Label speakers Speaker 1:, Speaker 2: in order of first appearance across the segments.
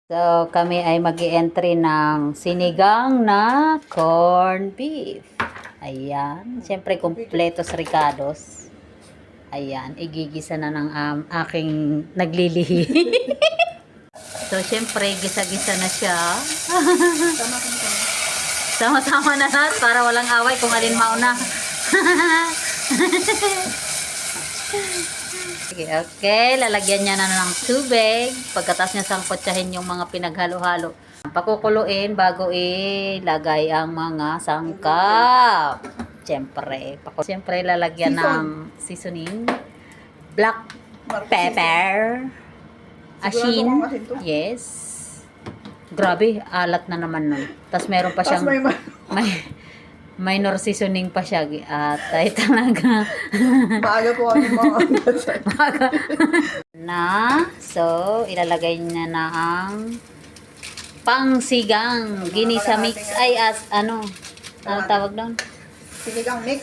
Speaker 1: So, kami ay mag-entry ng sinigang na corned beef. Ayan. Siyempre, kompletos ricados. Ayan. Igigisa na ng aking naglilihi. So, siyempre, gisa-gisa na siya. Sama-sama na lahat para walang away kung alin mauna. Okay, lalagyan niya na ng tubig. Pagkatapos niya sangkotsahin yung mga pinaghalo-halo. Pakukuluin bago ilagay ang mga sangkap. Siyempre, lalagyan ng seasoning. Black pepper. Asin. Yes. Grabe, alat na naman nun. Tapos meron pa siyang minor seasoning pa siya at ay talaga
Speaker 2: maaga po kami mga
Speaker 1: maaga na. So ilalagay niya na ang pangsigang ginisa mix ay ano tawag doon?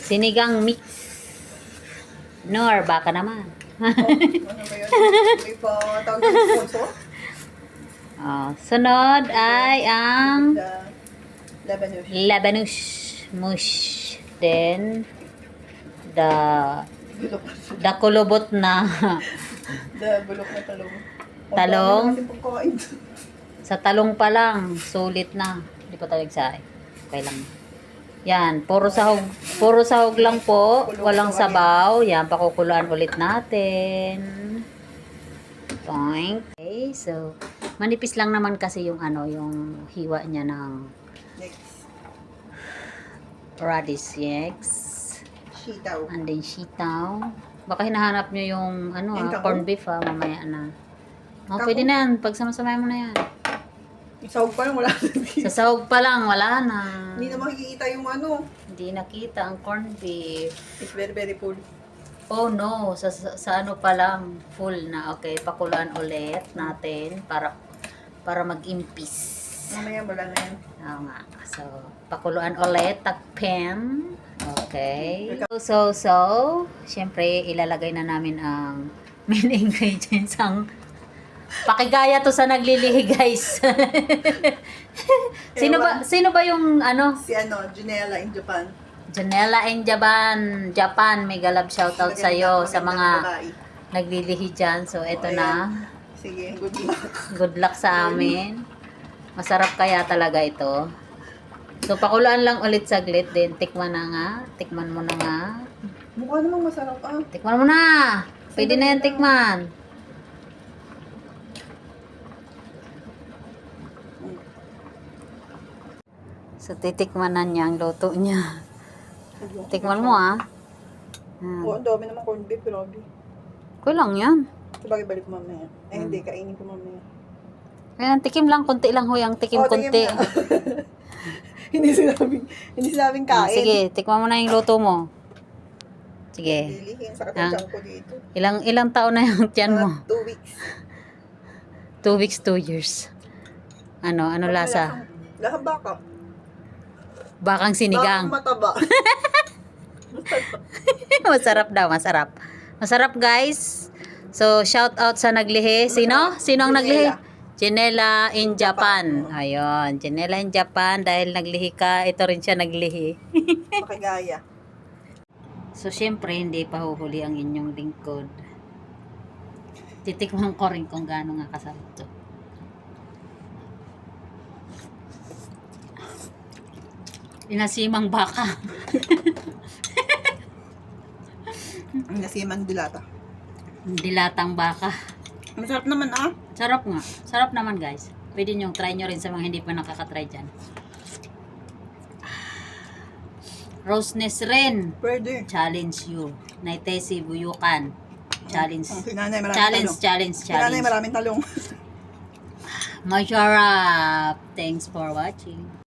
Speaker 1: Sinigang mix nor baka naman.
Speaker 2: Ano ba yun? May pa tawag ng sponsor?
Speaker 1: Sunod ay ang
Speaker 2: Labanush.
Speaker 1: Mush. Then, the kulubot na
Speaker 2: Bulok na talong.
Speaker 1: Talong?
Speaker 2: Ang dami natin pagkain.
Speaker 1: sa talong pa lang, sulit na. Hindi pa tayo nagsahay. Okay lang. Yan, puro sahog lang po. Walang sabaw. Yan, pakukuluan ulit natin. Point. Okay, so, manipis lang naman kasi yung yung hiwa niya ng radish, yes.
Speaker 2: Sitaw.
Speaker 1: And then sitaw. Baka hinahanap nyo yung corned beef mamaya na. Pwede na yan. Pagsama-samay mo na yan.
Speaker 2: Yung sahog pa lang wala.
Speaker 1: Sa sahog pa lang, wala na.
Speaker 2: Hindi na makikita yung
Speaker 1: Hindi nakita ang corned beef.
Speaker 2: It's very very full.
Speaker 1: Oh no, sa ano pa lang, full na. Okay, pakuluan ulit natin para mag-impis.
Speaker 2: Mamaya wala na yan.
Speaker 1: Oo nga. So, pakuluan ulit, takpen. Okay. So, syempre, ilalagay na namin ang main ingredients. Pakigaya to sa naglilihi, guys. Sino ba yung
Speaker 2: Si Junella in Japan.
Speaker 1: Janela in Japan. May galab shoutout sa iyo sa mga naglilihi dyan. So, eto na.
Speaker 2: Sige, good luck.
Speaker 1: Good luck sa amin. Masarap kaya talaga ito. So, pakuluan lang ulit saglit din. Tikman mo na nga.
Speaker 2: Mukha namang masarap
Speaker 1: Tikman mo na. Pwede na yan tikman. So, titikman na niya ang luto niya. Tikman mo
Speaker 2: Oo, ang dami naman corned beef, grabe.
Speaker 1: Okay lang yan.
Speaker 2: Sabagay balik ko mamaya. Hindi, kainin ko mamaya.
Speaker 1: Ayan, tikim lang. Konti lang ho yung tikim konti.
Speaker 2: Hindi sinabing kain.
Speaker 1: Sige, tikman mo na yung luto mo. Sige.
Speaker 2: Lilihin sa katang ko dito.
Speaker 1: Ilang taon na yung tiyan mo?
Speaker 2: 2 weeks.
Speaker 1: 2 weeks, 2 years. Ano lasa?
Speaker 2: Lahang baka.
Speaker 1: Bakang sinigang.
Speaker 2: Bakang mataba.
Speaker 1: Masarap daw, masarap. Masarap, guys. So, shout out sa naglihi. Sino? Sino ang naglihi? Janela in Japan. Ayun, Janela in Japan. Dahil naglihi ka, ito rin siya naglihi.
Speaker 2: Makigaya.
Speaker 1: So, syempre, hindi pa huhuli ang inyong lingkod. Titikman ko rin kung gaano nga kasarap to. Inasimang baka.
Speaker 2: Nasimang dilata.
Speaker 1: Dilatang baka.
Speaker 2: Masarap naman
Speaker 1: Sarap nga. Sarap naman, guys. Pwede nyo, try nyo rin sa mga hindi pa nakakatry dyan. Roastness rin.
Speaker 2: Pwede.
Speaker 1: Challenge you. Naitesi Buyukan. Challenge.
Speaker 2: Sinanay maraming talong.
Speaker 1: Challenge.
Speaker 2: Sinanay maraming talong.
Speaker 1: Masarap. Thanks for watching.